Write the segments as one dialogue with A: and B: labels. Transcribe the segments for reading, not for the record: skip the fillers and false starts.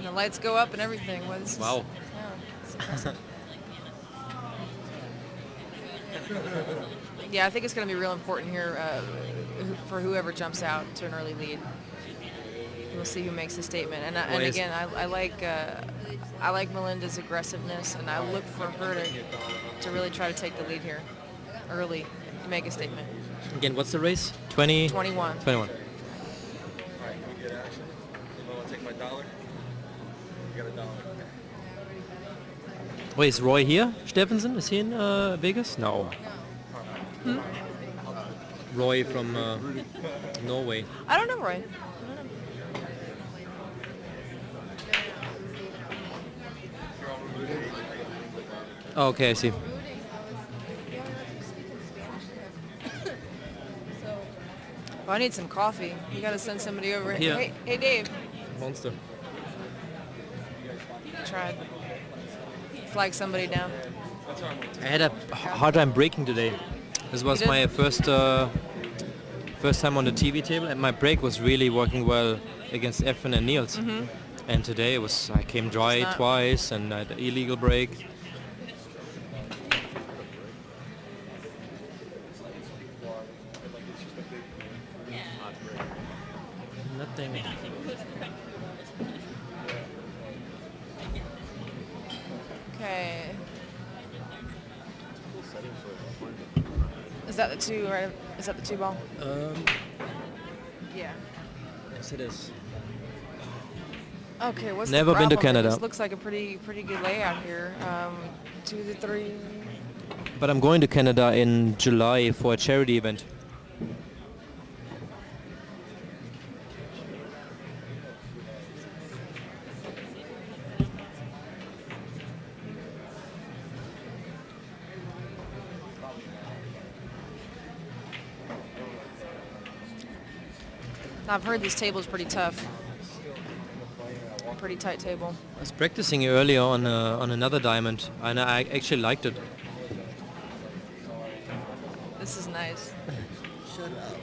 A: And the lights go up and everything.
B: Wow.
A: It's impressive. Yeah, I think it's going to be real important here for whoever jumps out to an early lead. We'll see who makes the statement. And again, I like Melinda's aggressiveness, and I look for her to really try to take the lead here early to make a statement.
B: Again, what's the race? 21.
A: 21.
C: All right, can we get action? You want to take my dollar? You got a dollar.
B: Wait, is Roy here? Stephenson? Is he in Vegas? No. Roy from Norway.
A: I don't know, Roy.
B: Oh, okay, I see.
A: Well, I need some coffee. You got to send somebody over.
B: Here.
A: Hey, Dave.
B: Monster.
A: Try flag somebody down.
B: I had a hard time braking today. This was my first time on the TV table, and my brake was really working well against Efren and Niels.
A: Mm-hmm.
B: And today I came dry twice, and I had an illegal brake. Nothing.
A: Okay. Is that the two? Right? Is that the two ball? Yeah.
B: Yes, it is.
A: Okay. What's
B: Never
A: the
B: been to
A: problem?
B: Canada.
A: This looks like a pretty good layout here. 2 to 3.
B: But I'm going to Canada in July for a charity event.
A: I've heard this table is pretty tough. Pretty tight table.
B: I was practicing earlier on another diamond, and I actually liked it.
A: This is nice.
D: Shut up.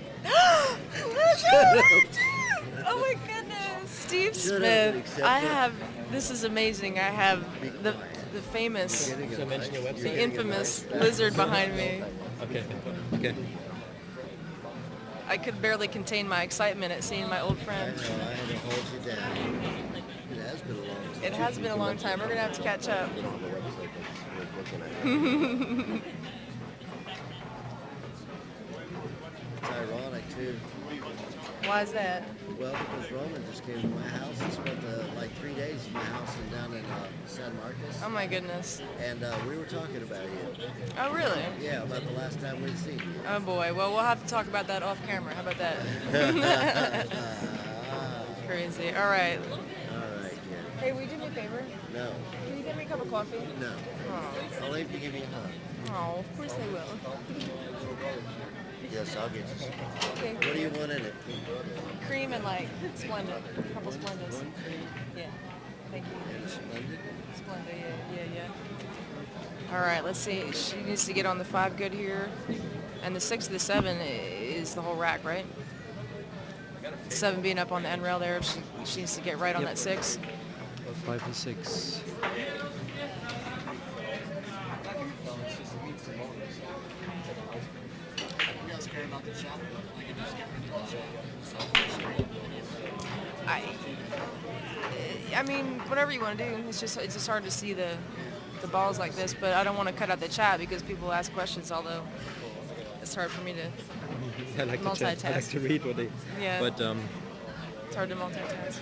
A: Oh my goodness, Steve
D: Shut up,
A: Smith.
D: accept
A: I
D: it.
A: have. This is amazing. I have the famous, the infamous lizard behind me.
B: Okay. Okay.
A: I could barely contain my excitement at seeing my old
D: I
A: friend.
D: know, I had to hold you down. It has been a long time.
A: It has been a long time. We're gonna have to catch up.
D: Been on the website, that's looking at it. It's ironic too.
A: Why is that?
D: Well, because Roman just came to my house and spent like 3 days in my house and down in San Marcos.
A: Oh my goodness.
D: And we were talking about you.
A: Oh really?
D: Yeah, about the last time we'd seen you.
A: Oh boy. Well, we'll have to talk about that off camera. How about that? Crazy. All right.
D: All right, yeah.
A: Hey, will you do me a favor?
D: No,
A: Can you get me a cup of coffee?
D: no.
A: Oh,
D: I'll leave you give me a hug.
A: oh of course I will.
D: Yes, I'll get you some.
A: Okay.
D: What do you want in it?
A: Cream and like Splenda. A couple Splendas.
D: One cream
A: Yeah. Thank you.
D: and Splendid.
A: Splenda, yeah. All right, let's see. She needs to get on the 5 good here. And the 6 to the 7 is the whole rack, right? 7 being up on the end rail there. She needs to get right on that 6.
B: 5 and 6.
A: I mean, whatever you want to do. It's just hard to see the balls like this, but I don't want to cut out the chat because people ask questions, although it's hard for me to
B: I like to chat. I like to read what they...
A: Yeah.
B: But,
A: it's hard to multitask.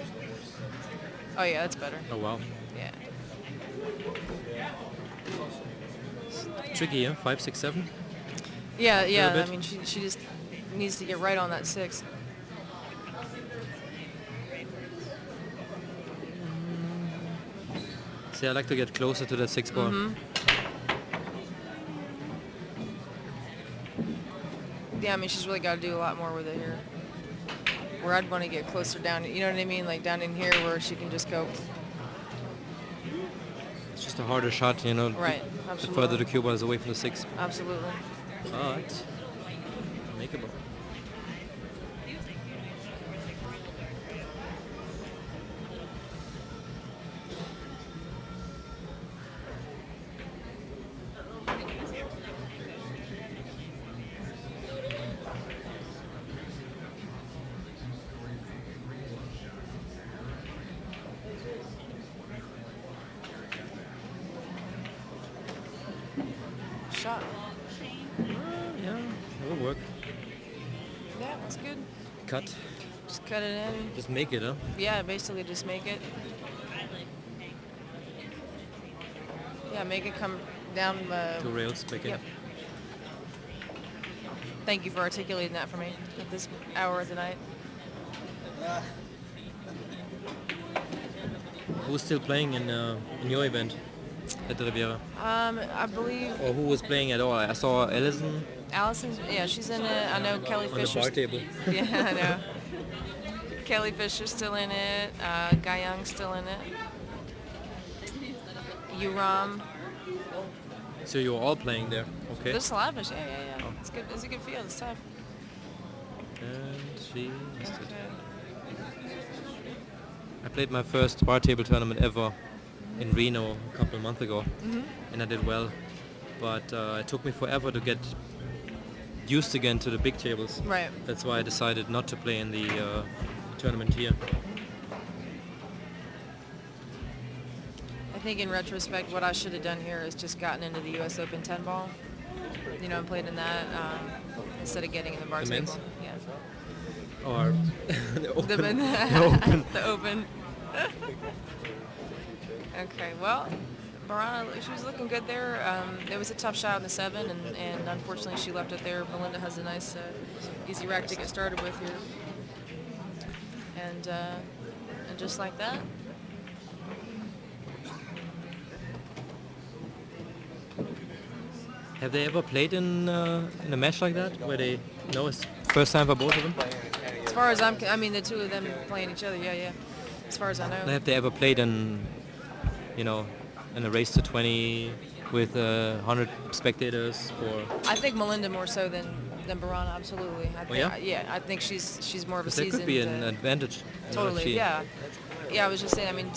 A: Oh yeah, that's better.
B: oh wow.
A: Yeah.
B: Tricky, yeah? 5, 6, 7?
A: Yeah.
B: bit.
A: I mean, she just needs to get right on that 6.
B: See, I like to get closer to that 6 ball.
A: Mm-hmm. Yeah, I mean, she's really got to do a lot more with it here. Where I'd want to get closer down, you know what I mean? Like down in here where she can just go.
B: It's just a harder shot, you know.
A: Right,
B: The
A: absolutely.
B: further the cue ball is away from the 6.
A: Absolutely.
B: But makeable.
A: shot.
B: Yeah, it will work.
A: Yeah, that's good.
B: Cut.
A: Just cut it in.
B: Just make it, huh?
A: Yeah, basically just make it. Yeah, make it come down.
B: Two rails back in.
A: Yep. Thank you for articulating that for me at this hour of the night.
B: Who's still playing in your event at the Riviera?
A: I believe
B: Or who was playing at all? I saw Allison
A: Allison's. Yeah, she's in it. I know Kelly
B: on the
A: Fisher's.
B: bar table.
A: Yeah, I know. Kelly Fisher's still in it. Guy Young's still in it. Uram.
B: So you're all playing there, okay?
A: There's a lot of us. Yeah. It's good. It's a good field. It's tough.
B: And she missed it.
A: Okay.
B: I played my first bar table tournament ever in Reno a couple of months ago, and I did well. But it took me forever to get used again to the big tables.
A: Right.
B: That's why I decided not to play in the tournament here.
A: I think in retrospect, what I should have done here is just gotten into the U.S. Open 10 ball. You know, and played in that instead of getting in the bar
B: The
A: table.
B: men's?
A: Yeah.
B: Or the open.
A: The open. The open. Okay, well, Borana, she was looking good there. It was a tough shot in the 7, and unfortunately she left it there. Melinda has a nice, easy rack to get started with here. And just like that.
B: Have they ever played in a match like that, where they know it's first time for both of them?
A: As far as I mean, the two of them playing each other, yeah. As far as I know.
B: Have they ever played in, in a race to 20 with 100 spectators? Or
A: I think Melinda more so than Borana, absolutely. I think,
B: yeah?
A: I think she's more of a
B: that
A: seasoned.
B: could be an advantage.
A: Totally, yeah. Yeah, I was just saying. I mean,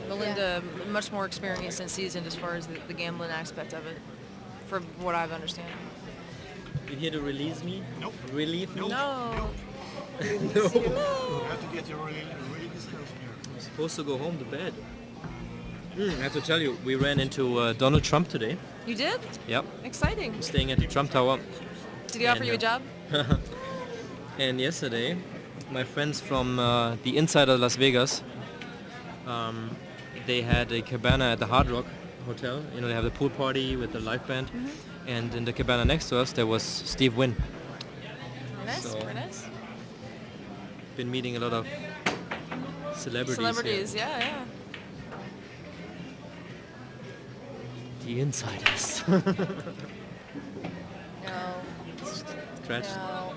A: Melinda much more experienced and seasoned as far as the gambling aspect of it, from what I've understand.
B: You here to release me?
E: Nope.
B: Relieve me?
A: No.
E: You have to get your really skills here.
B: I'm supposed to go home to bed. I have to tell you, we ran into Donald Trump today.
A: You did?
B: Yep.
A: Exciting.
B: I'm staying at the Trump Tower.
A: Did he offer
B: And,
A: you a job?
B: And yesterday, my friends from the inside of Las Vegas, they had a cabana at the Hard Rock Hotel. You know, they have the pool party with the live band. And in the cabana next to us, there was Steve Wynn.
A: Very nice,
B: So-
A: very nice.
B: Been meeting a lot of celebrities.
A: Celebrities,
B: here.
A: yeah.
B: The insiders.
A: No.
B: Scratch.
A: No.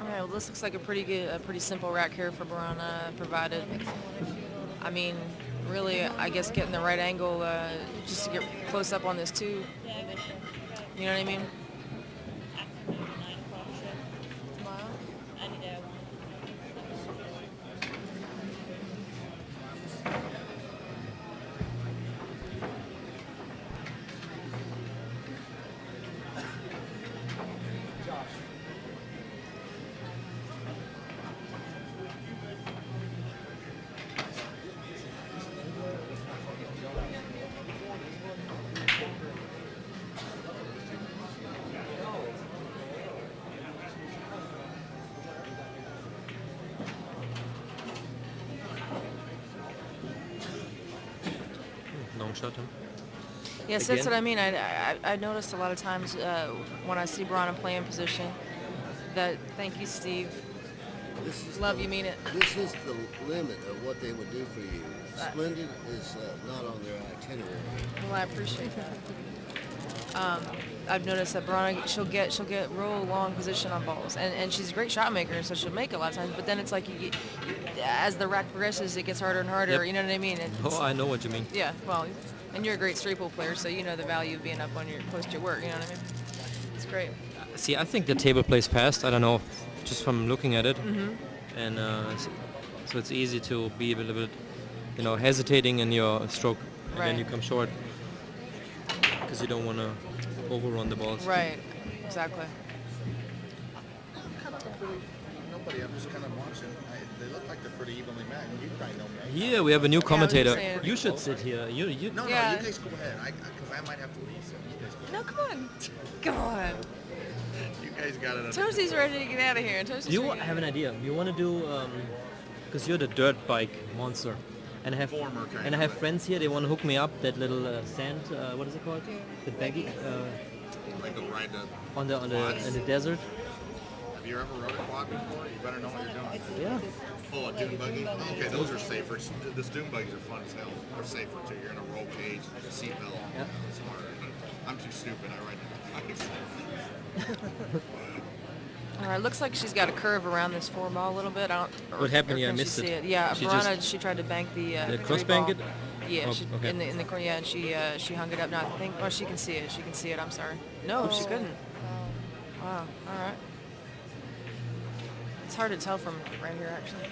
A: Alright, well this looks like a pretty simple rack here for Borana, provided. I mean, really, I guess getting the right angle just to get close up on this too. You know what I mean?
B: Long shot, huh?
A: Yes,
B: Again?
A: that's what I mean. I noticed a lot of times when I see Borana play in position that, thank you, Steve.
D: This is
A: Love
D: the-
A: you, mean it.
D: This is the limit of what they would do for you. Splendid is not on their itinerary.
A: Well, I appreciate that. I've noticed that Borana, she'll get real long position on balls, and she's a great shot maker, so she'll make a lot of times. But then it's like as the rack progresses, it gets harder and harder.
B: Yep.
A: You know what I mean?
B: Oh, I know what you mean.
A: Yeah. Well, and you're a great straight pool player, so you know the value of being up on your close to your work. You know what I mean? It's great.
B: See, I think the table plays fast. I don't know, just from looking at it, and so it's easy to be a little bit, hesitating in your stroke, and then
A: Right.
B: you come short because you don't want to overrun the balls.
A: Right. Exactly.
E: nobody. I'm just kind of watching. They look like they're pretty evenly matched. You probably know me.
B: Here we have a new commentator.
A: saying.
B: You should sit here. You.
E: No,
A: Yeah.
E: you guys go ahead. Because I might have to leave. So you guys go
A: No, come on. Come on.
E: You guys got it.
A: Toasty's ready to get out of here. Toasty's
B: You
A: ready to
B: have
A: get
B: an idea. You want to do because you're the dirt bike monster, and I have
E: Former kind
B: and I
E: of,
B: have
E: but-
B: friends here. They want to hook me up that little sand. What is it called? The baggy
E: Like go ride the.
B: on the in the desert.
E: Have you ever rode a quad before? You better know what you're doing.
B: Yeah.
E: Oh, a dune buggy? Okay, those are safer. The dune buggies are fun as hell. They're safer too. You're in a roll cage, seatbelt.
B: Yeah.
E: Smarter. I'm too stupid. I ride the bikes.
A: All right, looks like she's got a curve around this 4-ball a little bit. I don't.
B: What happened
A: or
B: here? I
A: can she
B: missed
A: see
B: it.
A: Yeah,
B: She
A: Borana,
B: just-
A: she tried to bank the
B: cross
A: 3-ball.
B: bank it?
A: Yeah,
B: Oh,
A: she,
B: okay.
A: in the corner. Yeah, and she hung it up. Now I think. Oh, she can see it. She can see it. I'm sorry. No, she couldn't. Wow. All right. It's hard to tell from right here, actually.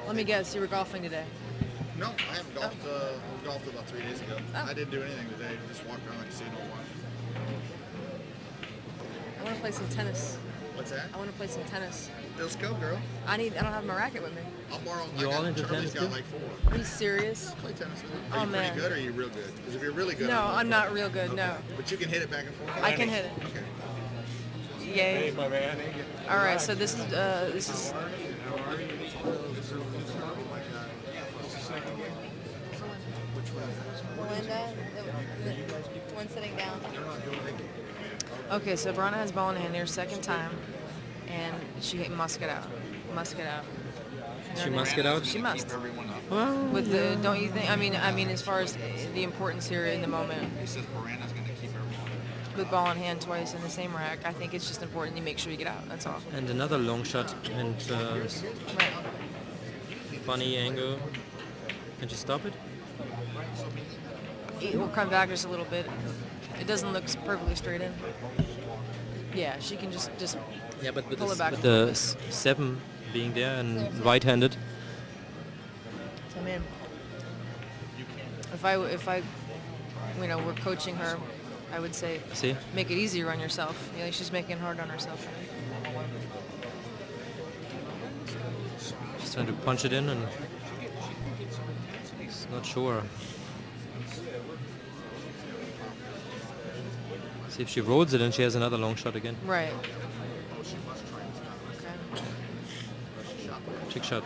A: Let me guess. You were golfing today.
E: No, I haven't golfed. We golfed about 3 days ago.
A: Oh.
E: I didn't do anything today. Just walked around the casino and watched.
A: I want to play some tennis.
E: What's that?
A: I want to play some tennis.
E: Let's go, girl.
A: I don't have my racket with me.
E: I'll borrow.
B: You all into
E: Charlie's
B: tennis
E: got
B: too?
E: like 4.
A: Are you serious?
E: Play tennis with me.
A: Oh,
E: Are you
A: man.
E: pretty good or are you real good? Because if you're really good.
A: No,
E: I'll
A: I'm
E: play.
A: not real good. No.
E: But you can hit it back and forth.
A: I can hit it.
E: Okay.
A: Yay.
C: my man.
A: All right. So this is.
F: Melinda, the one sitting down.
A: Okay, so Borana has ball in hand here, second time, and she must get out. Must get out. You know
B: She
A: what I
B: must
A: mean?
B: get out?
A: She must.
E: Keep everyone up.
B: Well,
A: With the, don't you think? I mean, as far as the importance here in the moment,
E: He says Borana's going to keep everyone up.
A: with ball in hand twice in the same rack, I think it's just important you make sure you get out. That's all.
B: and another long shot and
A: Right.
B: funny angle. Can she stop it?
A: It will come back just a little bit. It doesn't look perfectly straight in. Yeah, she can just
B: Yeah, but with
A: Pull it back.
B: with the 7 being there and right-handed.
A: So man, if I, were coaching her, I would say
B: See?
A: make it easier on yourself. You know, she's making it hard on herself.
B: She's trying to punch it in and it's not sure. See if she rolls it and she has another long shot again.
A: Right.
B: Trick shot.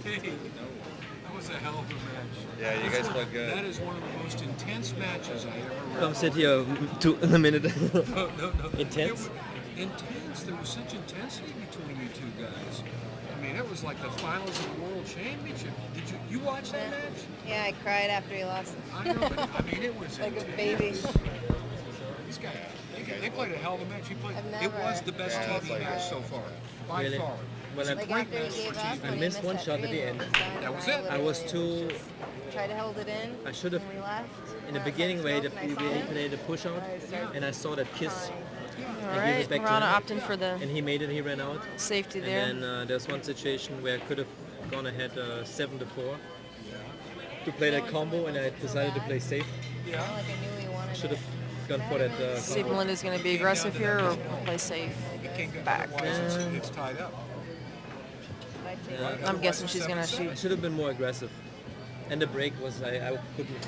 G: That was a hell of a match.
C: Yeah, you guys played good.
G: That is one of the most intense matches I ever read.
B: Come sit here in a minute.
G: No.
B: Intense?
G: It was intense. There was such intensity between you two guys. I mean, it was like the finals of the World Championship. Did you watch that match?
F: Yeah, I cried after he lost.
G: I know, but I mean, it was
F: Like a
G: intense.
F: baby.
G: These guys, they played a hell of a match. It was the best
C: Yeah, it's
G: TV
C: like-
G: match so far, by
B: Really?
G: far.
B: Well, I,
F: Like
G: Great
F: after he
G: match
F: gave
G: for
F: up,
G: TV.
F: when
B: I
F: he
B: missed one
F: that
B: shot at
F: three
B: the
F: and
B: end.
F: it done,
G: That was
F: and
G: it.
B: I was too.
F: Tried to hold it in.
B: I should have.
F: When we left.
B: In the
F: went
B: beginning,
F: outside
B: where
F: to
B: he
F: smoke, and I saw him.
B: played a push out, and I saw that kiss,
A: All
B: gave
A: right.
B: it back to
A: Borana
B: him.
A: opting for the
B: and he made it. He ran out.
A: safety there.
B: And then there's one situation where I could have gone ahead 7-4 to play that combo, and I decided to play safe.
F: Like I knew he wanted
B: Should have
F: it.
B: gone for that
A: See if
B: combo.
A: Melinda's going to be aggressive here or play safe.
G: It can't get
A: Back.
G: otherwise it's tied up.
F: But I take
B: Yeah.
A: I'm guessing she's going to
B: I
A: shoot.
B: should have been more aggressive. And the break was I couldn't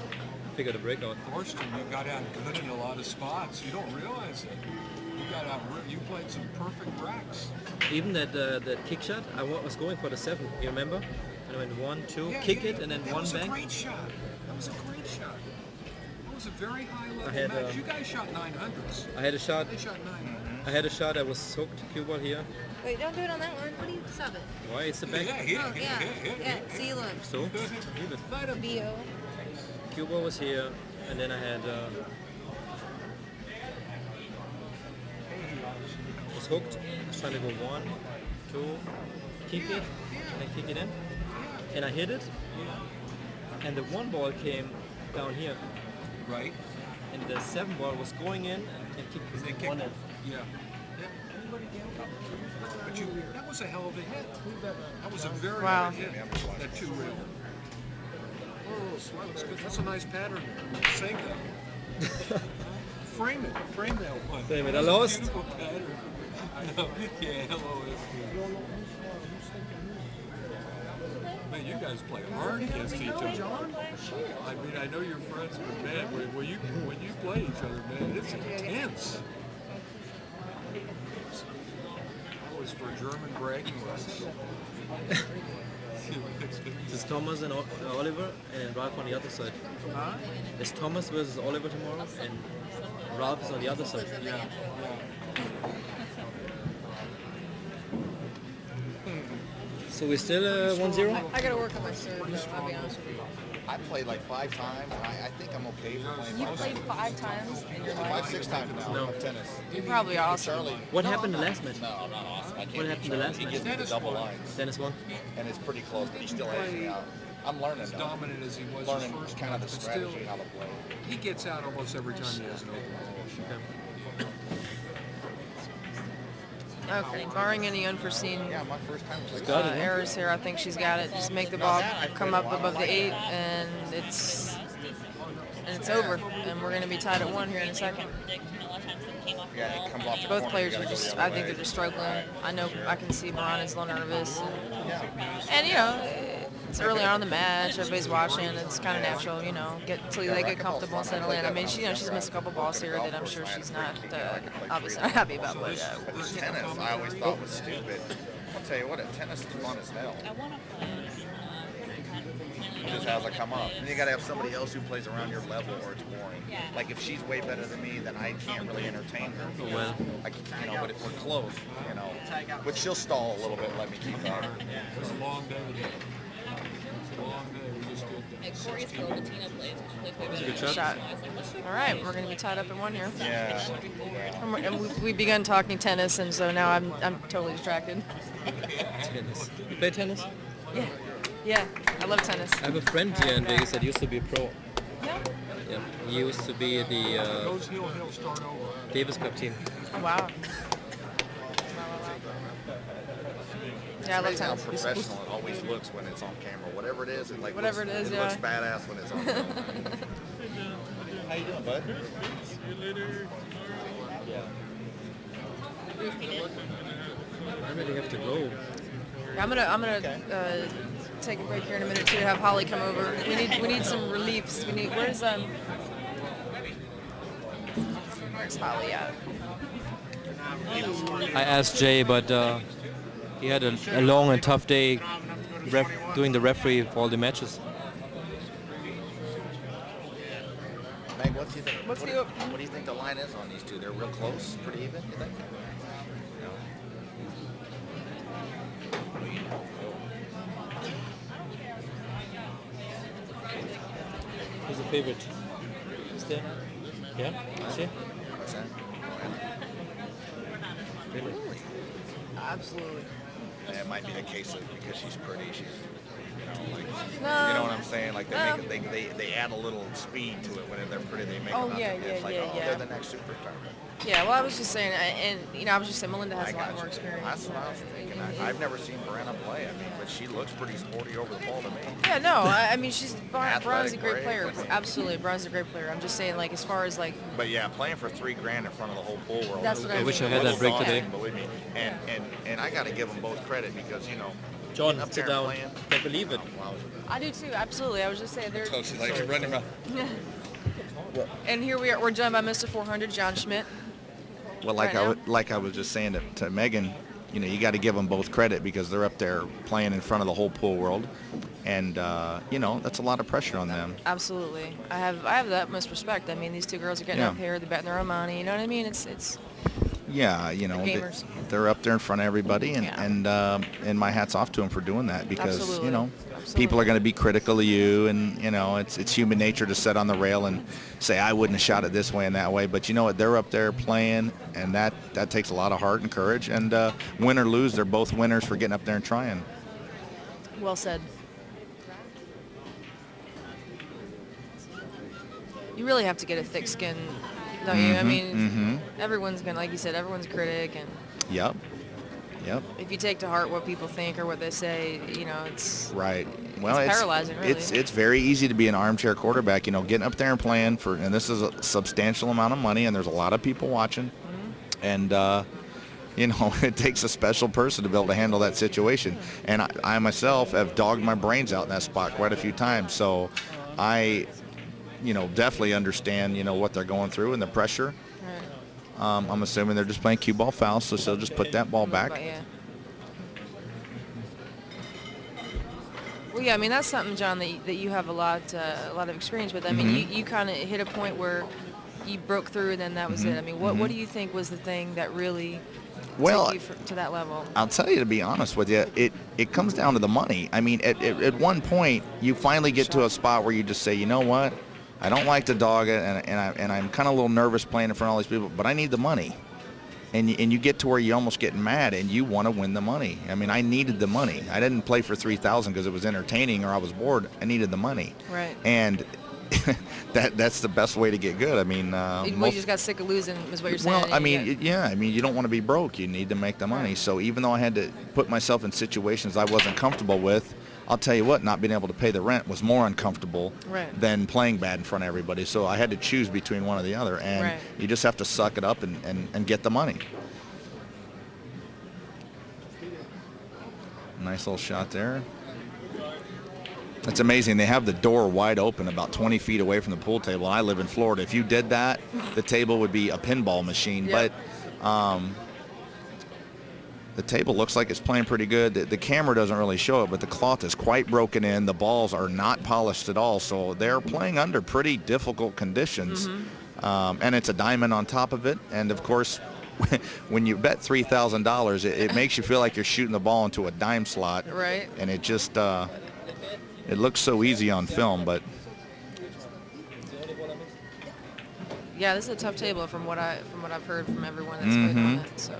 B: figure the break out.
G: Thorsten, you got out good in a lot of spots. You don't realize it. You got out. You played some perfect racks.
B: Even that kick shot, I was going for the 7. You remember? And I went 1, 2, kick it, and then
G: that
B: 1
G: was
B: back.
G: a great shot. That was a great shot. That was a very high level
B: I had,
G: match. You guys shot 900s.
B: I had a shot.
G: They shot 900s.
B: I had a shot. I was hooked. Cue ball here.
F: Wait, don't do it on that one. What do you sub it?
B: Why? It's the back.
F: Oh, yeah. Yeah, see, look.
B: So leave it.
G: Let him.
F: B.O.
B: Cue ball was here, and then I had was hooked. I was trying to go 1, 2, kick it, and then kick it in, and I hit it, and the 1 ball came down here,
G: Right?
B: and the 7 ball was going in and kicked
G: They
B: it
G: kicked
B: one
G: it.
B: in.
G: Yeah. But that was a hell of a hit. That was a very
A: Wow.
G: good hit. That 2 reel. Oh, swell, it's good. That's a nice pattern there. Sing that. Frame it. Frame that one.
B: Frame it. I
G: That's a
B: lost.
G: beautiful pattern. No, yeah, hello, that's good. Man, you guys play hard against each other. I mean, I know you're friends, but man, when you play each other, man, it's intense. That was for German bragging rights.
B: It's Thomas and Oliver and Ralph on the other side.
G: Huh?
B: It's Thomas versus Oliver tomorrow, and Ralph is on the other side.
G: Yeah.
B: So we're still 1-0?
A: I gotta work on my serve, though, I'll be honest with you.
E: I played like 5 times. I think I'm okay for playing
A: You played 5 times in your life?
E: 5, 6 times now
B: No.
E: of tennis.
A: You're probably awesome.
E: Charlie,
B: What happened the last match?
E: no, I'm not awesome. I can't
B: What
E: beat
B: happened the
E: Charlie.
B: last
E: He
B: match?
E: gives me the double lines,
B: Dennis won?
E: and it's pretty close, but he still has me out. I'm learning
G: As
E: though.
G: dominant as he was
E: Learning
G: his first
E: kind of the
G: match, but
E: strategy,
G: still,
E: how to play.
G: he gets out almost every time he has an open.
A: Okay, barring any unforeseen
E: Yeah, my first time was like,
B: Got it, huh?
A: errors here, I think she's got it. Just make the ball come up above the 8, and it's over. And we're gonna be tied at 1 here in a second.
E: yeah, it comes off the
A: Both
E: corner,
A: players
E: you
A: are
E: gotta go
A: just,
E: the
A: I
E: other
A: think
E: way.
A: they're just struggling. I know, I can see Borana's a little nervous.
E: Yeah.
A: And you know, it's early on in the match, everybody's watching, it's kind of natural, you know, till they get comfortable and settle in. I mean, she's missed a couple balls here that I'm sure she's not, obviously not happy about, but
E: But this tennis, I always thought was stupid. I'll tell you what, tennis is fun as hell. It just has to come up. And you gotta have somebody else who plays around your level or it's boring. Like if she's way better than me, then I can't really entertain her.
B: Well.
E: But if we're close, but she'll stall a little bit and let me keep up.
G: It was a long day today. It's a long day. We just did
B: Good shot.
A: shot. All right, we're going to be tied up at 1 here.
E: Yeah.
A: And we begun talking tennis, and so now I'm totally distracted.
B: Tennis. You play tennis?
A: Yeah, yeah, I love tennis.
B: I have a friend here in Vegas that used to be a pro.
A: Yeah.
B: Yeah. He used to be the
G: Goes heel, he'll start over.
B: Davis Cup team.
A: Oh, wow. Yeah, I love
E: Amazing how
A: tennis.
E: professional it always looks when it's on camera. Whatever it is, it
A: Whatever
E: looks,
A: it is,
E: it
A: yeah.
E: looks badass when it's on camera. How you doing, bud?
B: I really have to go.
A: I'm gonna take a break here in a minute too to have Holly come over. We need some reliefs. Where's Holly at?
B: I asked Jay, but he had a long and tough day doing the referee for all the matches.
E: Meg, what do you think?
A: What's
E: what,
A: the-
E: what do you think the line is on these two? They're real close, pretty even, you think?
B: Who's the favorite? Is there? Yeah? Is she?
E: What's that?
B: Really?
A: Absolutely.
E: Yeah, it might be the case of because she's pretty, she's, like,
A: No.
E: you know what I'm saying? Like they
A: No.
E: make it, they add a little speed to it when they're pretty. They make
A: Oh,
E: them out
A: yeah,
E: to be, it's
A: yeah,
E: like,
A: yeah,
E: oh,
A: yeah.
E: they're the next superstar.
A: Yeah, well, I was just saying, I was just saying Melinda has
E: I
A: a lot
E: got
A: more
E: you.
A: experience.
E: That's what I was thinking. I've never seen Borana play. I mean, but she looks pretty sporty over the ball to me.
A: Yeah, no, I mean, Brian's a great
E: great.
A: player. Absolutely, Brian's a great player. I'm just saying, like, as far as, like,
E: But yeah, playing for $3,000 in front of the whole pool world.
A: That's what I
B: I wish I
A: mean.
B: had that break today.
E: Believe me. And I got to give them both credit because
B: John,
E: up
B: sit
E: there
B: down.
E: playing.
B: Can't believe it.
E: Wow.
A: I do too, absolutely. I was just saying,
E: So she's like, run your mouth.
A: and here we are, we're joined by Mr. 400, John Schmidt.
E: Well,
A: Right now?
E: like I was just saying to Megan, you got to give them both credit because they're up there playing in front of the whole pool world, and that's a lot of pressure on them.
A: Absolutely. I have the utmost respect. I mean, these two girls are getting
E: Yeah.
A: up here, they're betting their own money, you know what I mean? It's
E: Yeah,
A: gamers.
E: they're up there in front of everybody, and
A: Yeah.
E: and my hat's off to them for doing that because
A: Absolutely.
E: people are going to be critical of you, and it's human nature to sit on the rail and say I wouldn't have shot it this way and that way, but you know what, they're up there playing, and that takes a lot of heart and courage, and win or lose, they're both winners for getting up there and trying.
A: well said. You really have to get a thick skin, don't you? I mean, everyone's gonna, like you said, everyone's a critic, and
E: Yep.
A: if you take to heart what people think or what they say, it's
E: Right. Well,
A: it's paralyzing, really.
E: It's very easy to be an armchair quarterback. You know, getting up there and playing for, and this is a substantial amount of money, and there's a lot of people watching, and you know, it takes a special person to be able to handle that situation. And I myself have dogged my brains out in that spot quite a few times, so I, you know, definitely understand, you know, what they're going through and the pressure.
A: Right.
E: I'm assuming they're just playing cue ball fouls, so they'll just put that ball back.
A: But, yeah. Well, yeah, I mean, that's something, John, that you have a lot of experience with. I mean, you kind of hit a point where you broke through, and then that was it. I mean, what do you think was the thing that really took you to that level?
E: I'll tell you, to be honest with you, it comes down to the money. I mean, at one point, you finally get to a spot where you just say, you know what, I don't like to dog it, and I'm kind of a little nervous playing in front of all these people, but I need the money. And you get to where you almost get mad and you want to win the money. I mean, I needed the money. I didn't play for $3,000 because it was entertaining or I was bored. I needed the money.
A: Right.
E: And that's the best way to get good. I mean,
A: you just got sick of losing, is what you're saying.
E: Well, I mean, yeah. I mean, you don't want to be broke. You need to make the money.
A: Right.
E: So even though I had to put myself in situations I wasn't comfortable with, I'll tell you what, not being able to pay the rent was more uncomfortable than playing bad in front of everybody. So I had to choose between one or the other. And you just have to suck it up and get the money. Nice little shot there. It's amazing. They have the door wide open about 20 feet away from the pool table. I live in Florida. If you did that, the table would be a pinball machine.
A: Yep.
E: But the table looks like it's playing pretty good. The camera doesn't really show it, but the cloth is quite broken in. The balls are not polished at all. So they're playing under pretty difficult conditions. And it's a diamond on top of it. And, of course, when you bet $3,000, it makes you feel like you're shooting the ball into a dime slot.
A: Right.
E: And it just it looks so easy on film, but
A: yeah, this is a tough table from what I've heard from everyone that's played on it. So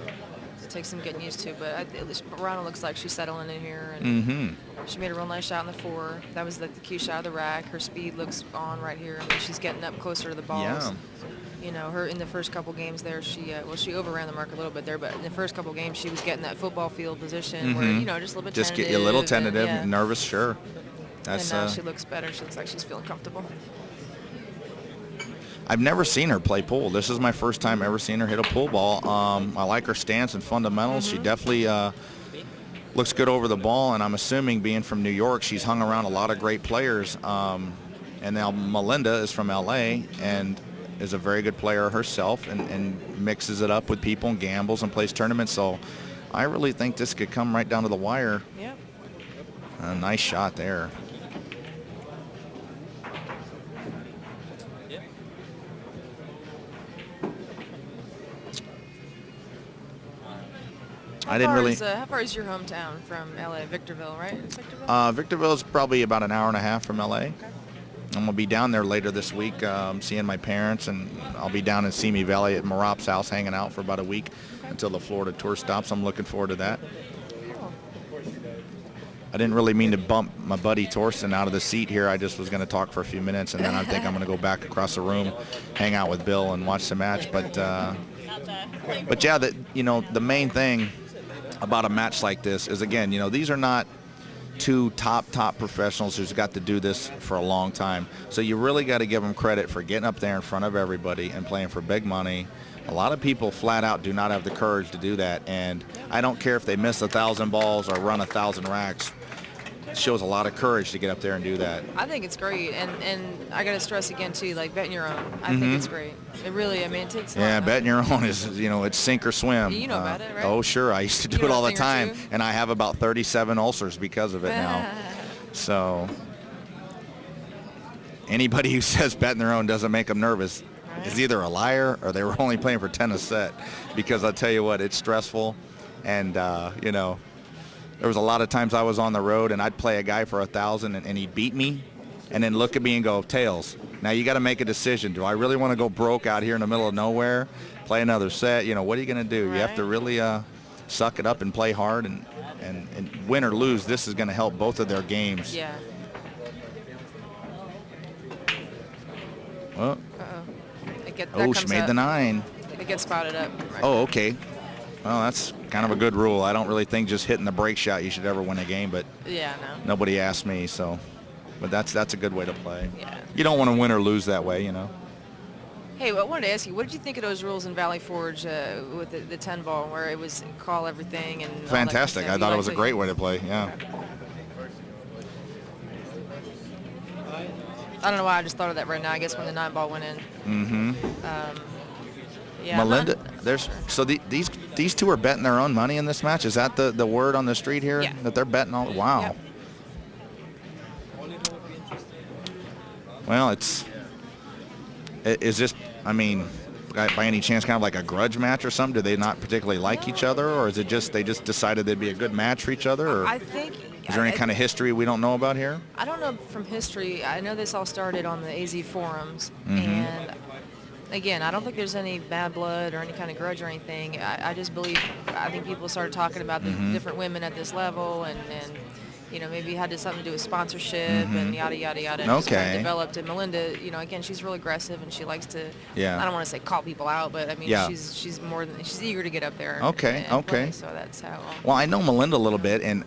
A: it takes some getting used to. But at least Borana looks like she's settling in here, and she made a real nice shot in the 4. That was like the cue shot of the rack. Her speed looks on right here. I mean, she's getting up closer to the balls.
E: Yeah.
A: You know, her in the first couple games there, she overran the mark a little bit there, but in the first couple games she was getting that football field position where, you know, just a little bit
E: just
A: tentative.
E: get you a little tentative,
A: and
E: nervous, sure.
A: And now she looks better. She looks like she's feeling comfortable.
E: I've never seen her play pool. This is my first time ever seeing her hit a pool ball. I like her stance and fundamentals. She definitely looks good over the ball, and I'm assuming, being from New York, she's hung around a lot of great players. And now Melinda is from LA and is a very good player herself, and mixes it up with people and gambles and plays tournaments. So I really think this could come right down to the wire.
A: Yep.
E: A nice shot there.
A: How far is your hometown from LA? Victorville, right? It's Victorville?
E: Victorville is probably about an hour and a half from LA. Okay. I'm gonna be down there later this week, seeing my parents, and I'll be down in Simi Valley at Marop's house, hanging out for about a week until the Florida tour stops. I'm looking forward to that.
A: Cool.
E: I didn't really mean to bump my buddy Torsten out of the seat here. I just was going to talk for a few minutes, and then I think I'm going to go back across the room, hang out with Bill, and watch the match. But yeah, the main thing about a match like this is, again, these are not two top professionals who's got to do this for a long time. So you really got to give them credit for getting up there in front of everybody and playing for big money. A lot of people flat out do not have the courage to do that, and I don't care if they miss 1,000 balls or run 1,000 racks. It shows a lot of courage to get up there and do that.
A: I think it's great, and I got to stress again too, like, betting your own. I think it's great. It really, I mean, it takes a lot.
E: Yeah, betting your own is, it's sink or swim.
A: You know about it, right?
E: Oh, sure. I used to do it all the time, and I have about 37 ulcers because of it now. So anybody who says betting their own doesn't make them nervous is either a liar or they were only playing for 10 a set, because I'll tell you what, it's stressful. And, there was a lot of times I was on the road and I'd play a guy for 1,000 and he'd beat me and then look at me and go, tails. Now you got to make a decision. Do I really want to go broke out here in the middle of nowhere, play another set? What are you going to do? Right. You have to really suck it up and play hard, and win or lose, this is going to help both of their games.
A: Yeah.
E: Well,
A: she
E: made the 9.
A: It gets spotted up.
E: Right. Oh, okay. Well, that's kind of a good rule. I don't really think just hitting the break shot you should ever win a game, but
A: Yeah, no.
E: nobody asked me, so. But that's a good way to play.
A: Yeah.
E: You don't want to win or lose that way, you know.
A: Hey, I wanted to ask you, what did you think of those rules in Valley Forge with the 10 ball, where it was call everything and all that kind of
E: Fantastic.
A: stuff?
E: I thought
A: You
E: it was a
A: liked
E: great way to play. Yeah.
A: I don't know why I just thought of that right now. I guess when the 9 ball went in.
E: Mm-hmm.
A: Yeah. I'm
E: Melinda,
A: not sure.
E: so these two are betting their own money in this match. Is that the word on the street here?
A: Yeah.
E: That they're betting all? Wow.
A: Yep.
E: Well, is this, I mean, by any chance kind of like a grudge match or something? Do they not particularly like each other, or is it just they just decided they'd be a good match for each other? Or
A: I think.
E: is there any kind of history we don't know about here?
A: I don't know from history. I know this all started on the AZ forums,
E: Mhm.
A: and again, I don't think there's any bad blood or any kind of grudge or anything. I just believe, I think people started talking about the
E: Mhm.
A: different women at this level, and you know, maybe it had something to do with sponsorship and yada yada yada. And just kind
E: Okay.
A: of developed. And Melinda, you know, again, she's really aggressive and she likes to.
E: Yeah.
A: I don't want to say call people out, but I mean,
E: Yeah.
A: she's more than she's eger to get up there.
E: Okay,
A: and
E: okay.
A: play, so that's how.
E: Well, I know Melinda a little bit, and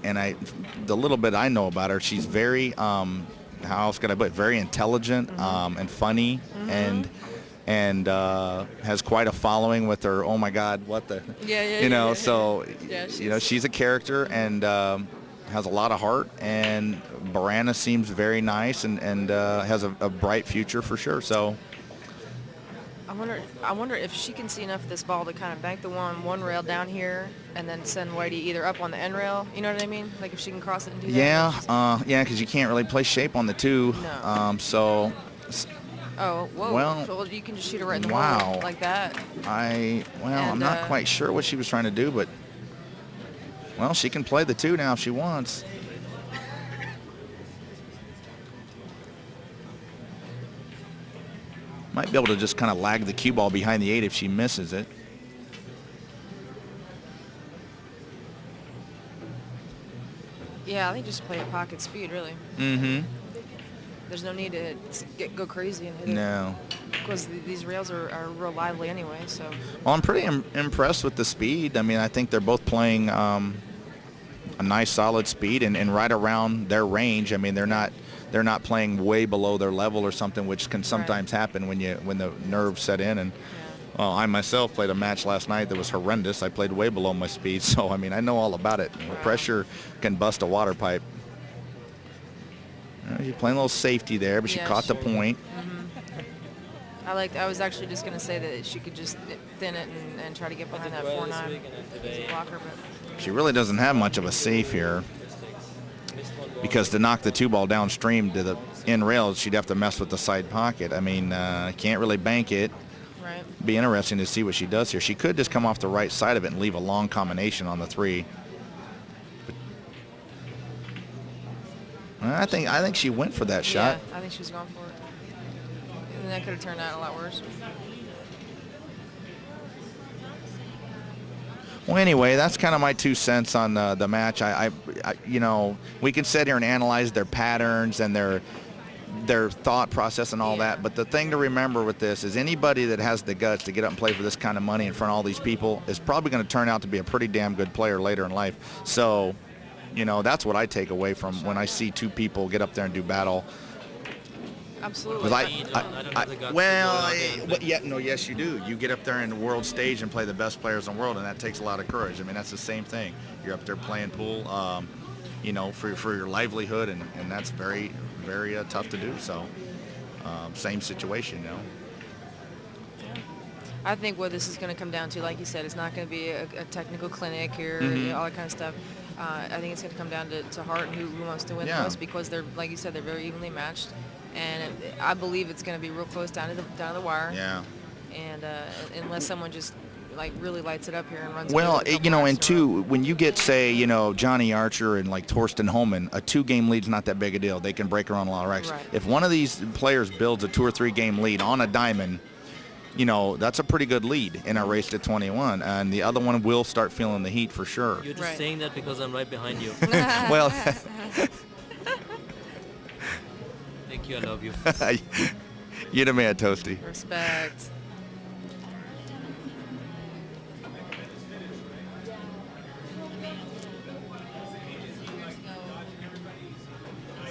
E: the little bit I know about her, she's very, how else could I put it, very intelligent and funny, and has quite a following with her. Oh my God, what the?
A: Yeah.
E: You know,
A: yeah.
E: so
A: Yeah,
E: you know, she's a character and has a lot of heart. And Borana seems very nice and has a bright future for sure. So.
A: I wonder if she can see enough of this ball to kind of bank the one rail down here and then send Whitey either up on the end rail. You know what I mean? Like if she can cross it and do that.
E: Yeah, because you can't really play shape on the 2.
A: No.
E: So.
A: Oh, whoa.
E: Well,
A: So you can just shoot her right in the
E: wow.
A: hole like that.
E: I'm
A: And,
E: not quite sure what she was trying to do, but well, she can play the 2 now if she wants. Might be able to just kind of lag the cue ball behind the 8 if she misses it.
A: Yeah, I think just play at pocket speed, really.
E: Mm-hmm.
A: There's no need to go crazy and hit it.
E: No.
A: Because these rails are real lively anyway, so.
E: Well, I'm pretty impressed with the speed. I mean, I think they're both playing a nice, solid speed and right around their range. I mean, they're not playing way below their level or something, which can sometimes happen when the nerves set in. And well, I myself played a match last night that was horrendous. I played way below my speed, so I mean, I know all about it. The pressure can bust a water pipe. She's playing a little safety there, but she
A: Yeah,
E: caught the
A: sure.
E: point.
A: I was actually just going to say that she could just thin it and try to get behind that 4-9 as a blocker, but.
E: She really doesn't have much of a safe here, because to knock the 2 ball downstream to the in rails, she'd have to mess with the side pocket. I mean, can't really bank it.
A: Right.
E: Be interesting to see what she does here. She could just come off the right side of it and leave a long combination on the 3. But I think she went for that shot.
A: Yeah, I think she was going for it. And that could have turned out a lot worse.
E: Well, anyway, that's kind of my 2 cents on the match. I you know, we can sit here and analyze their patterns and their thought process and all that, but the thing to remember with this is anybody that has the guts to get up and play for this kind of money in front of all these people is probably going to turn out to be a pretty damn good player later in life. So, you know, that's what I take away from when I see 2 people get up there and do battle.
A: Absolutely.
E: Yes, you do. You get up there in the world stage and play the best players in the world, and that takes a lot of courage. I mean, that's the same thing. You're up there playing pool, you know, for your livelihood, and that's very, very tough to do. So, same situation, you know.
A: I think what this is going to come down to, like you said, it's not going to be a technical clinic or all that kind of stuff. I think it's going to come down to heart and who wants to win the most, because they're, like you said, they're very evenly matched, and I believe it's going to be real close down to the wire.
E: Yeah.
A: And unless someone just like really lights it up here and runs.
E: Well, you know, and 2, when you get, say, you know, Johnny Archer and like Torsten Homan, a 2-game lead's not that big a deal. They can break around a lot of racks.
A: Right.
E: If one of these players builds a 2 or 3 game lead on a diamond, you know, that's a pretty good lead in a race to 21, and the other one will start feeling the heat for sure.
B: You're just saying that because I'm right behind you.
E: Well,
B: Thank you, I love you.
E: you're the man, Toasty.
A: Respect.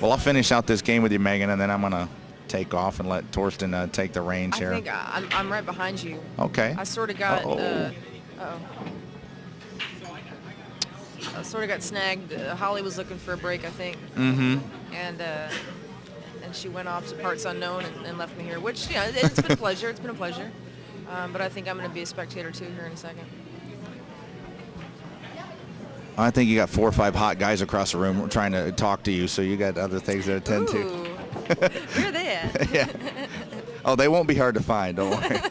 E: Well, I'll finish out this game with you, Megan, and then I'm going to take off and let Torsten take the reins here.
A: I think I'm right behind you.
E: Okay.
A: I sort of got.
E: Uh-oh.
A: I sort of got snagged. Holly was looking for a break, I think.
E: Mm-hmm.
A: And she went off to parts unknown and left me here, which, yeah, it's been a pleasure. It's been a pleasure. But I think I'm going to be a spectator, too, here in a second.
E: I think you got 4 or 5 hot guys across the room trying to talk to you, so you got other things to attend to.
A: Where are they at?
E: Yeah. Oh, they won't be hard to find, don't worry.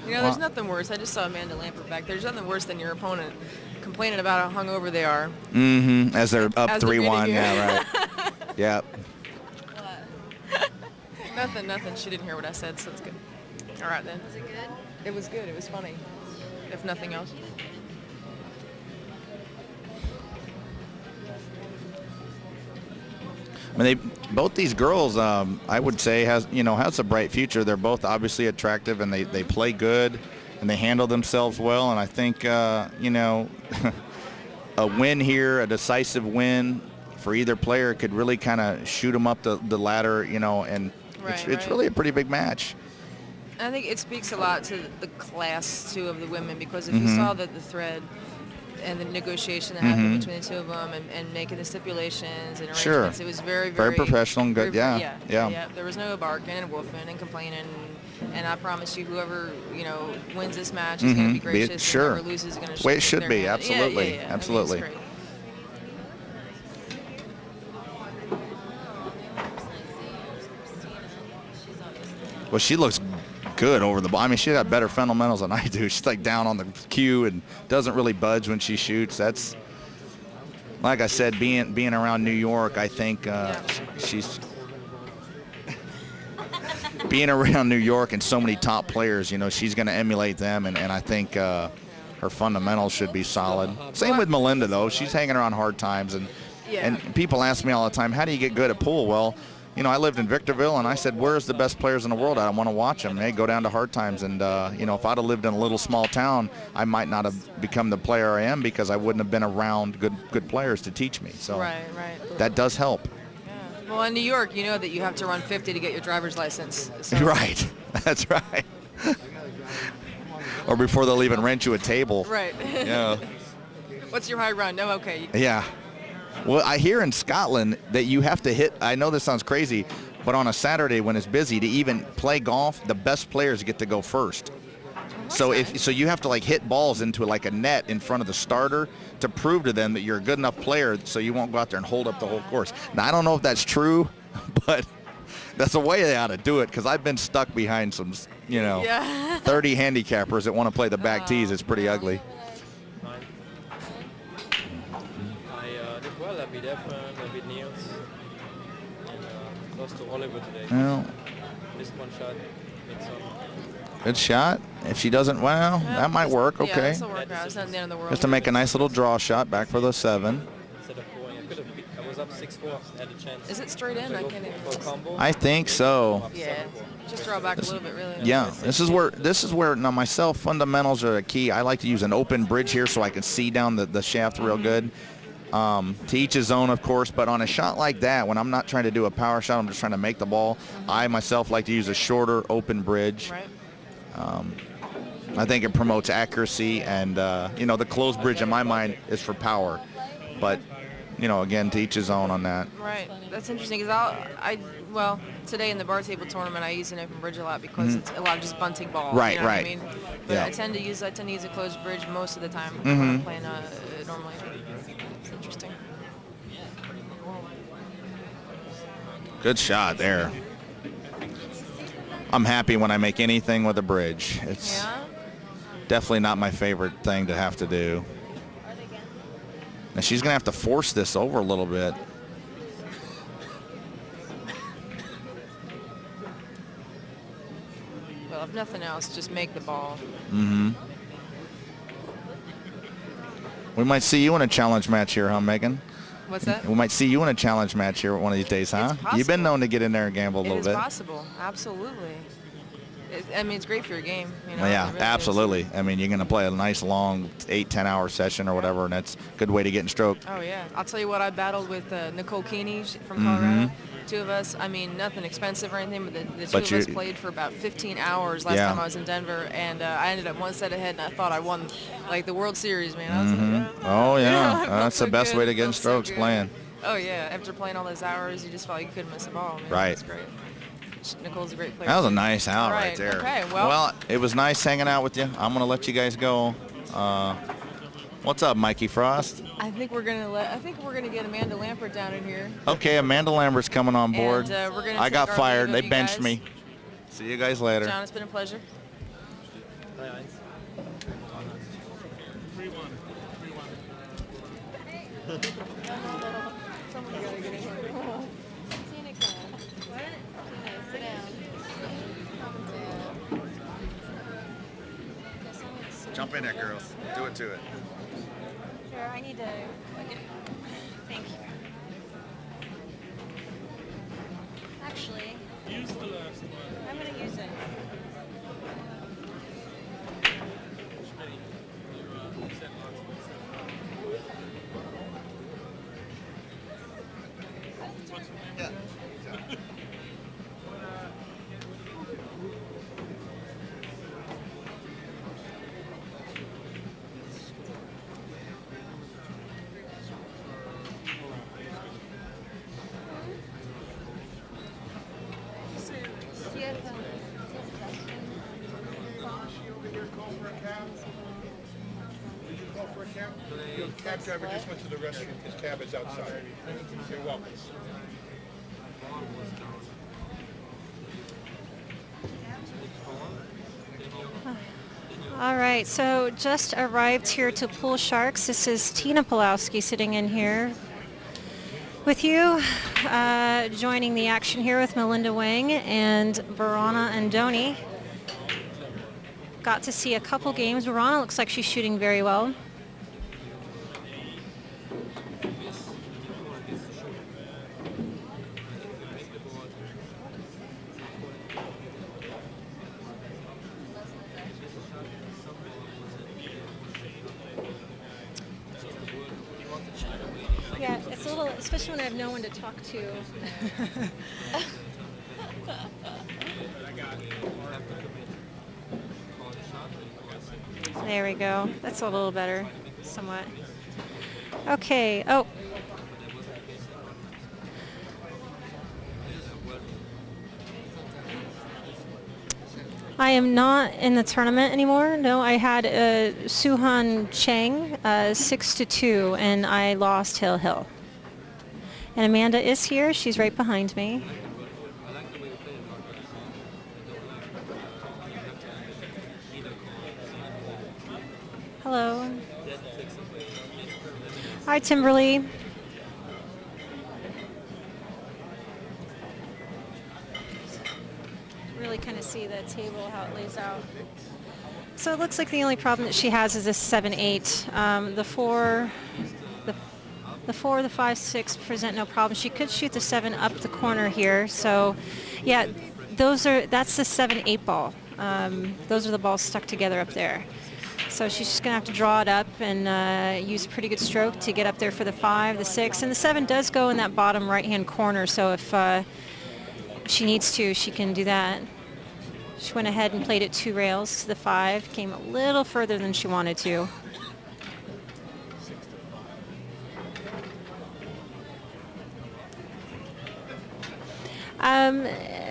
A: You know, there's nothing worse. I just saw Amanda Lampert back there. There's nothing worse than your opponent complaining about how hungover they are.
E: Mm-hmm. As they're up
A: As they're
E: 3-1.
A: beating you.
E: Yeah, right. Yep.
A: Nothing. She didn't hear what I said, so it's good. All right, then.
F: Was it good?
A: It was good. It was funny, if nothing else.
E: I mean, both these girls, I would say, has a bright future. They're both obviously attractive, and they play good, and they handle themselves well. And I think, a win here, a decisive win for either player could really kind of shoot them up the ladder, and it's really a pretty big match.
A: I think it speaks a lot to the class, too, of the women, because if you saw the thread and the negotiation that happened between the two of them and making the stipulations and arrangements, it was very,
E: very professional and good. Yeah.
A: There was no barking and wolfing and complaining, and I promise you, whoever wins this match is going to be gracious. And whoever loses is going to.
E: Way it should be.
A: Hand.
E: Absolutely,
A: yeah.
E: absolutely.
A: I mean, it's great.
E: Well, she looks good over the ball. I mean, she's got better fundamentals than I do. She's like down on the cue and doesn't really budge when she shoots. That's, like I said, being around New York, I think she's being around New York and so many top players, she's going to emulate them, and I think her fundamentals should be solid. Same with Melinda, though. She's hanging around hard times, and people ask me all the time, how do you get good at pool? Well, I lived in Victorville, and I said, where's the best players in the world? I want to watch them. They go down to hard times. And, if I'd have lived in a little small town, I might not have become the player I am because I wouldn't have been around good players to teach me. So
A: right.
E: That does help.
A: Yeah. Well, in New York, you know that you have to run 50 to get your driver's license. So.
E: Right. That's right. Or before they'll even rent you a table.
A: Right.
E: Yeah.
A: What's your high run? No, okay.
E: Yeah. Well, I hear in Scotland that you have to hit, I know this sounds crazy, but on a Saturday when it's busy, to even play golf, the best players get to go first. So you have to hit balls into a net in front of the starter to prove to them that you're a good enough player so you won't go out there and hold up the whole course. Now, I don't know if that's true, but that's the way they ought to do it, because I've been stuck behind some, 30 handicappers that want to play the back tees. It's pretty ugly.
B: I beat Efren, I beat Niels, and lost to Oliver today.
E: Well,
B: Missed one shot.
E: good shot. If she doesn't, that might work. Okay.
A: Yeah, this will work out. It's not the end of the world.
E: Just to make a nice little draw shot back for the 7.
B: Instead of going, I was up 6-4, had a chance.
A: Is it straight in? I can't even.
B: For a combo.
E: I think so.
A: Yeah. Just draw back a little bit, really.
E: Yeah, this is where now myself, fundamentals are the key. I like to use an open bridge here so I can see down the shaft real good. To each his own, of course, but on a shot like that, when I'm not trying to do a power shot, I'm just trying to make the ball, I myself like to use a shorter open bridge.
A: Right.
E: I think it promotes accuracy, and the closed bridge in my mind is for power, but again, to each his own on that.
A: Right. That's interesting, because well, today in the bar table tournament, I use an open bridge a lot because it's a lot of just bunting ball.
E: Right,
A: you know
E: right.
A: What I mean? But
E: Yeah.
A: I tend to use a closed bridge most of the time when I'm playing normally. It's interesting.
E: Good shot there. I'm happy when I make anything with a bridge. It's definitely not my favorite thing to have to do. Now she's going to have to force this over a little bit.
A: Well, if nothing else, just make the ball.
E: We might see you in a challenge match here, huh, Megan?
A: What's that?
E: We might see you in a challenge match here one of these days, huh?
A: It's possible.
E: You've been known to get in there and gamble a little bit.
A: It is possible. Absolutely. I mean, it's great for your game. You know?
E: Well, yeah,
A: It really is.
E: absolutely. I mean, you're going to play a nice long 8-10 hour session or whatever, and that's a good way to get in stroke.
A: Oh yeah, I'll tell you what. I battled with Nicole Keeney from
E: Mm-hmm.
A: Colorado. Two of us. I mean, nothing expensive or anything, but the two
E: But
A: of us
E: you-
A: played for about 15 hours last
E: Yeah.
A: time I was in Denver, and I ended up one set ahead, and I thought I won like the World Series, man. I was like,
E: Oh,
A: You know,
E: yeah.
A: I felt
E: That's the
A: so
E: best
A: good.
E: way to
A: It
E: get in
A: felt so
E: strokes,
A: good.
E: playing.
A: Oh yeah, after playing all those hours, you just felt like you couldn't miss a ball, man.
E: Right.
A: That's great. Nicole's a great player.
E: That was a
A: too.
E: nice out right
A: Right,
E: there.
A: okay, well-
E: it was nice hanging out with you. I'm going to let you guys go. What's up, Mikey Frost?
A: I think we're gonna get Amanda Lampert down in here.
E: Okay, Amanda Lambert's coming on board.
A: And, we're gonna
E: I
A: take
E: got
A: our
E: fired.
A: leave
E: They
A: of you
E: benched
A: guys.
E: me. See you guys later.
A: John, it's been a pleasure.
F: Sit down.
E: Jump in there, girls. Do it to it.
F: Sure, I need to. Thank you. Actually, use the last one. I'm gonna use it. Do you have
G: Go for a cab? Your cab driver just went to the restroom. His cab is outside. You're welcome.
H: All right, so just arrived here to Pool Sharks. This is Tina Pulowski sitting in here with you, joining the action here with Melinda Wang and Borana and Andoni. Got to see a couple games. Borana looks like she's shooting very well. Yeah, it's a little, especially when I have no one to talk to. There we go. That's a little better, somewhat. Okay. Oh. I am not in the tournament anymore. No, I had Suhan Chang 6-2, and I lost Hill. And Amanda is here. She's right behind me. Hello. Hi, Timberly. Really kind of see the table, how it lays out. So it looks like the only problem that she has is this 7-8. The 4, the 5, 6 present no problem. She could shoot the 7 up the corner here. So, yeah, that's the 7-8 ball. Those are the balls stuck together up there. So she's just going to have to draw it up and use a pretty good stroke to get up there for the 5, the 6. And the 7 does go in that bottom right-hand corner, so if she needs to, she can do that. She went ahead and played it 2 rails to the 5, came a little further than she wanted to.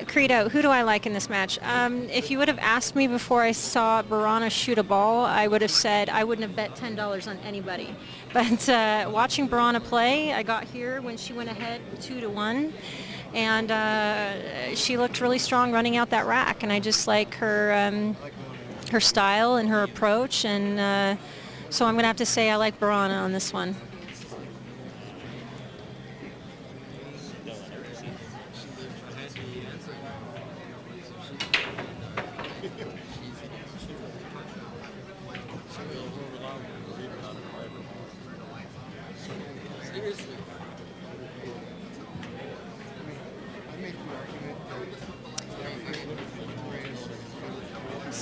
H: Credo, who do I like in this match? If you would have asked me before I saw Borana shoot a ball, I would have said I wouldn't have bet $10 on anybody. But watching Borana play, I got here when she went ahead 2-1, and she looked really strong running out that rack. And I just like her her style and her approach, and so I'm going to have to say I like Borana on this one.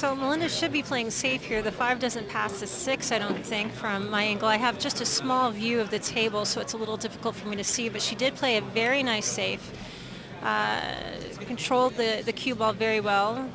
H: So Melinda should be playing safe here. The 5 doesn't pass the 6, I don't think, from my angle. I have just a small view of the table, so it's a little difficult for me to see, but she did play a very nice safe. Controlled the cue ball very well.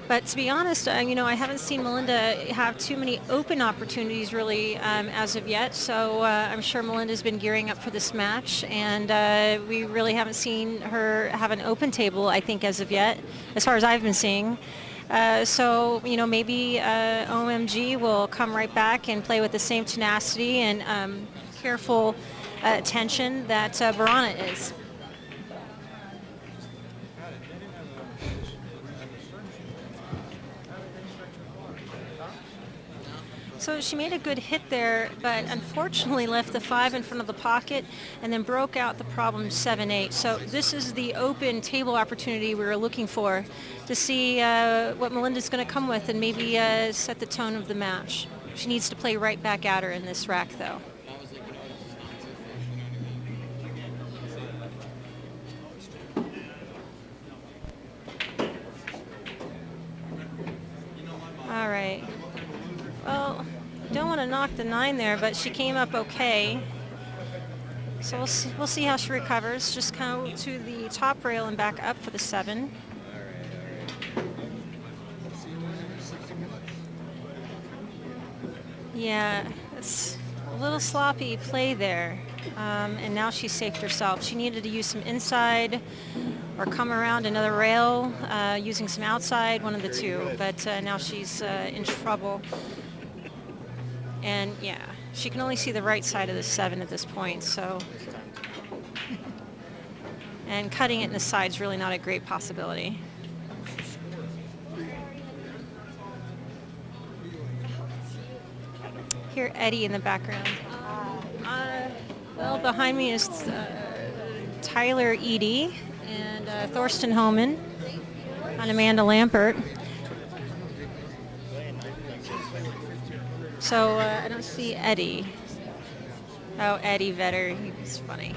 H: But to be honest, you know, I haven't seen Melinda have too many open opportunities really as of yet. So I'm sure Melinda's been gearing up for this match, and we really haven't seen her have an open table, I think, as of yet, as far as I've been seeing. So, you know, maybe OMG will come right back and play with the same tenacity and careful attention that Borana is. So she made a good hit there, but unfortunately left the 5 in front of the pocket and then broke out the problem 7-8. So this is the open table opportunity we were looking for to see what Melinda's going to come with and maybe set the tone of the match. She needs to play right back at her in this rack, though. All right. Well, don't want to knock the 9 there, but she came up okay. So we'll see how she recovers. Just come to the top rail and back up for the 7. Yeah, it's a little sloppy play there. And now she saved herself. She needed to use some inside or come around another rail using some outside, one of the two. But now she's in trouble. And yeah, she can only see the right side of the 7 at this point, so. And cutting it in the side is really not a great possibility. Hear Eddie in the background. Well, behind me is Tyler Eady and Thorsten Homan and Amanda Lampert. So I don't see Eddie. Oh, Eddie Vedder, he's funny.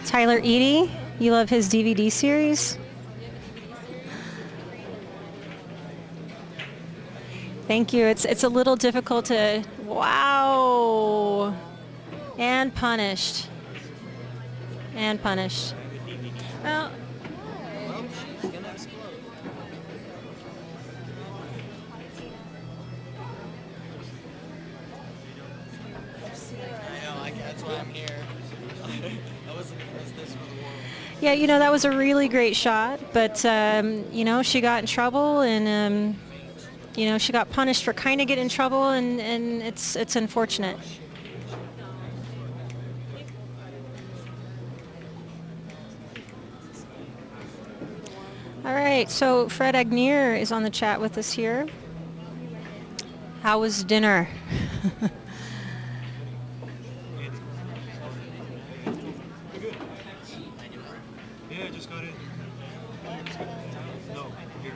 H: Tyler Eady, you love his DVD series? Thank you. It's a little difficult to, wow, and punished. And punished. Well,
I: that's why I'm here. I wasn't going to miss this one.
H: yeah, you know, that was a really great shot, but, you know, she got in trouble and, you know, she got punished for kind of getting in trouble, and it's unfortunate. All right, so Fred Agneer is on the chat with us here. How was dinner?
J: Yeah, I just got in. No, here.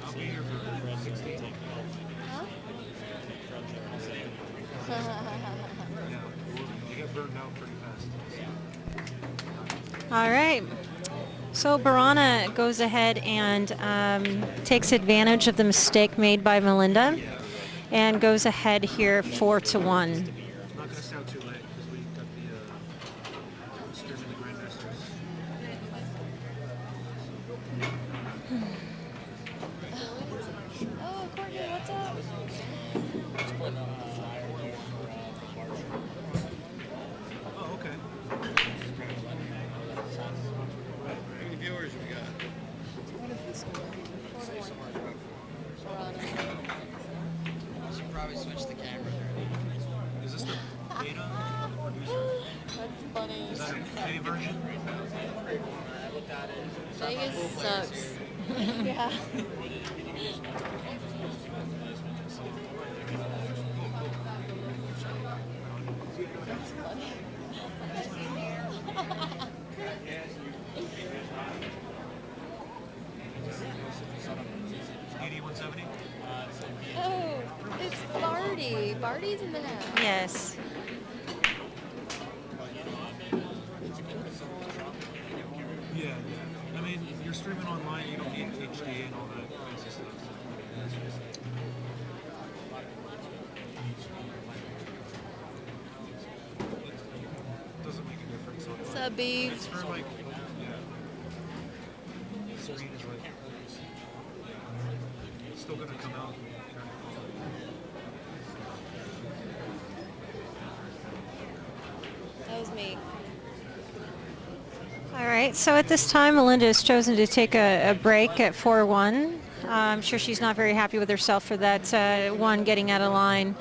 J: I'll be here for 16. Yeah, you get burned out pretty fast.
H: All right. So Borana goes ahead and takes advantage of the mistake made by Melinda and goes ahead here 4-1.
J: I'm not going to sound too late because we got the Masters and the Grandmasters.
F: Oh, Courtney, what's up?
J: Oh, okay.
C: How many viewers we got?
I: I should probably switch the camera there.
J: UK version?
I: Vegas sucks. Yeah. That's funny.
J: 8170?
I: Oh, it's Barty. Barty's in the house.
H: Yes.
J: Yeah. I mean, you're streaming online, you don't need HD and all that fancy stuff. It doesn't make a difference.
I: What's up, beef?
J: It's for like, yeah. The screen is like, it's still gonna come out.
I: That was me.
H: All right, so at this time, Melinda has chosen to take a break at 4-1. I'm sure she's not very happy with herself for that one getting out of line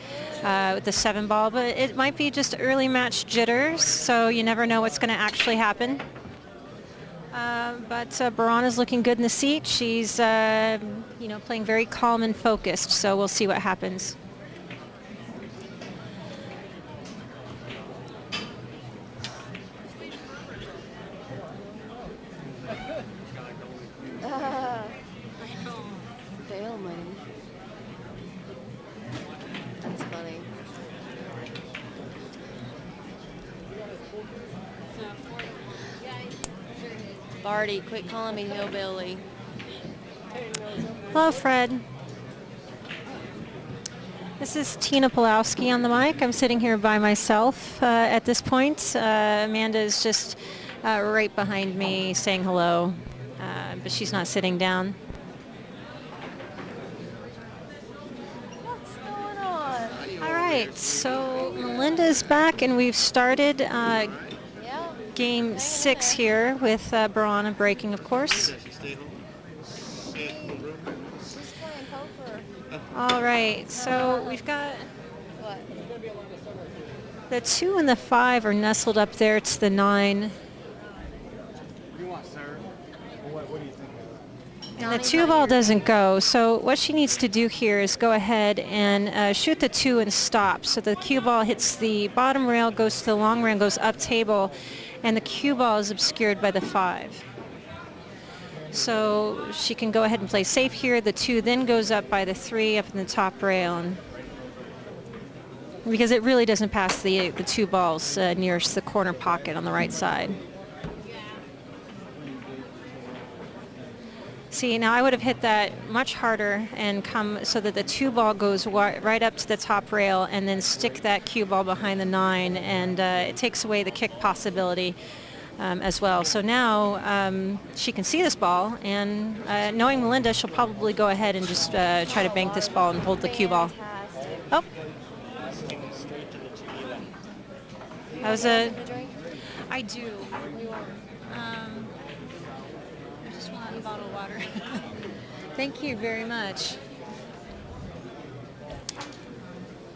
H: with the 7 ball, but it might be just early match jitters, so you never know what's going to actually happen. But Borana's looking good in the seat. She's, playing very calm and focused, so we'll see what happens.
I: Bail money. That's funny. Barty, quit calling me hillbilly.
H: Hello, Fred. This is Tina Pulowski on the mic. I'm sitting here by myself at this point. Amanda is just right behind me saying hello, but she's not sitting down.
I: What's going on?
H: All right, so Melinda's back, and we've started game 6 here with Borana breaking, of course.
I: She's playing poker.
H: All right, so we've got
I: What?
H: the 2 and the 5 are nestled up there to the 9.
J: What do you want, sir? What do you think?
H: And the 2 ball doesn't go, so what she needs to do here is go ahead and shoot the 2 and stop. So the cue ball hits the bottom rail, goes to the long rail, goes up table, and the cue ball is obscured by the 5. So she can go ahead and play safe here. The 2 then goes up by the 3 up in the top rail, and because it really doesn't pass the 2 balls nearest the corner pocket on the right side. See, now I would have hit that much harder and come so that the 2 ball goes right up to the top rail and then stick that cue ball behind the 9, and it takes away the kick possibility as well. So now she can see this ball, and knowing Melinda, she'll probably go ahead and just try to bank this ball and hold the cue ball. Oh. That was a... I do. I just want a bottle of water. Thank you very much.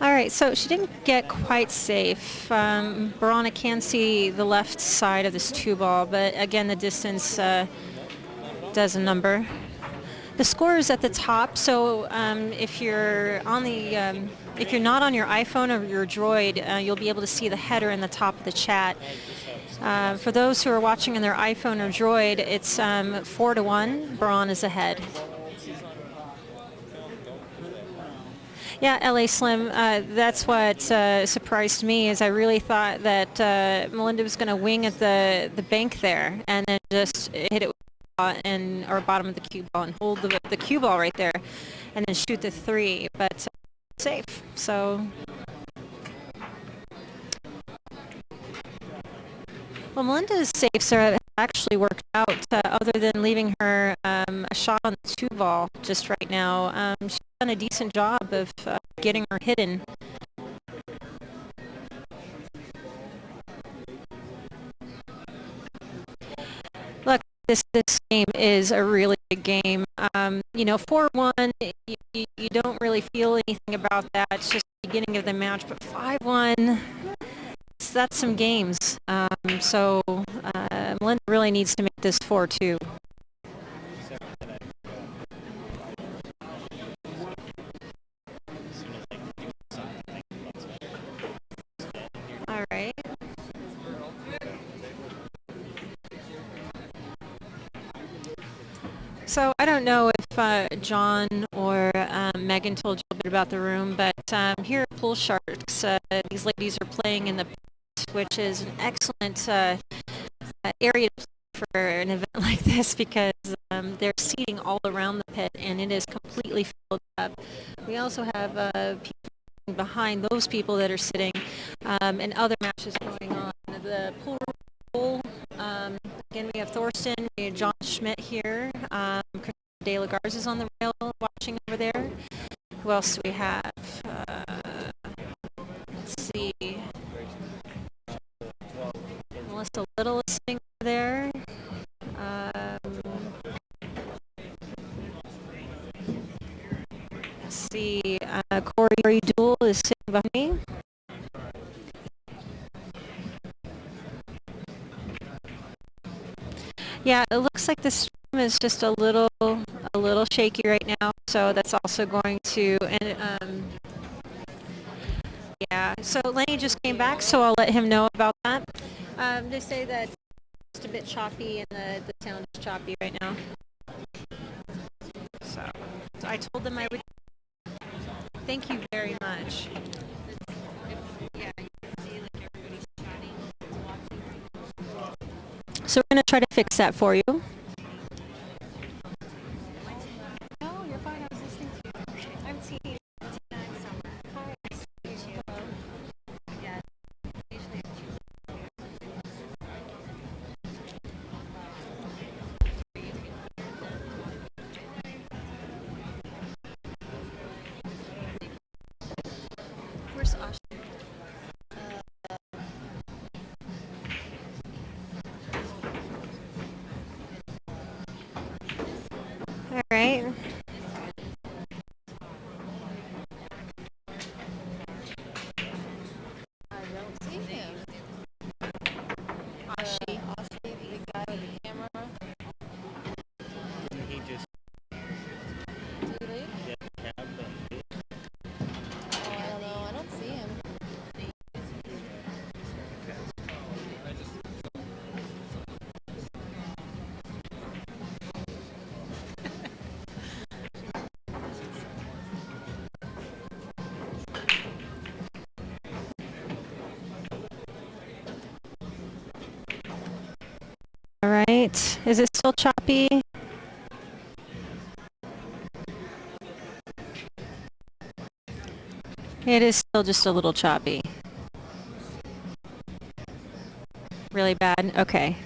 H: All right, so she didn't get quite safe. Borana can see the left side of this 2 ball, but again, the distance does a number. The score is at the top, so if you're on the if you're not on your iPhone or your Droid, you'll be able to see the header in the top of the chat. For those who are watching on their iPhone or Droid, it's 4-1. Borana is ahead. Yeah, LA Slim, that's what surprised me, is I really thought that Melinda was going to wing at the bank there and then just hit it with the ball or bottom of the cue ball and hold the cue ball right there and then shoot the 3, but safe. So, well, Melinda's safes have actually worked out other than leaving her a shot on the 2 ball just right now. She's done a decent job of getting her hidden. Look, this game is a really big game. 4-1, you don't really feel anything about that. It's just the beginning of the match, but 5-1, that's some games. So Melinda really needs to make this 4-2. All right. So I don't know if John or Megan told you a bit about the room, but here at Pool Sharks, these ladies are playing in the pit, which is an excellent area to play for an event like this because they're seating all around the pit and it is completely filled up. We also have people behind those people that are sitting and other matches going on. The pool again, we have Thorsten, we have John Schmidt here. Chris De La Garza is on the rail watching over there. Who else do we have? Let's see. Melissa Little is sitting over there. Let's see. Corey Duell is sitting behind me. Yeah, it looks like the stream is just a little shaky right now, so that's also going to yeah. So Lenny just came back, so I'll let him know about that. They say that it's just a bit choppy and the sound is choppy right now. So I told them I would. Thank you very much. Yeah, you can see like everybody's chatting. So we're going to try to fix that for you. No, you're fine. I was listening to you. I'm T. Hi. Nice to meet you. Hello. Yeah. Usually where's Asha? All right.
I: I don't see him. Ashi, the big guy with the camera.
J: He just
I: Did he leave? Oh, I don't know. I don't see him.
H: All right. Is it still choppy? It is still just a little choppy. Really bad? Okay.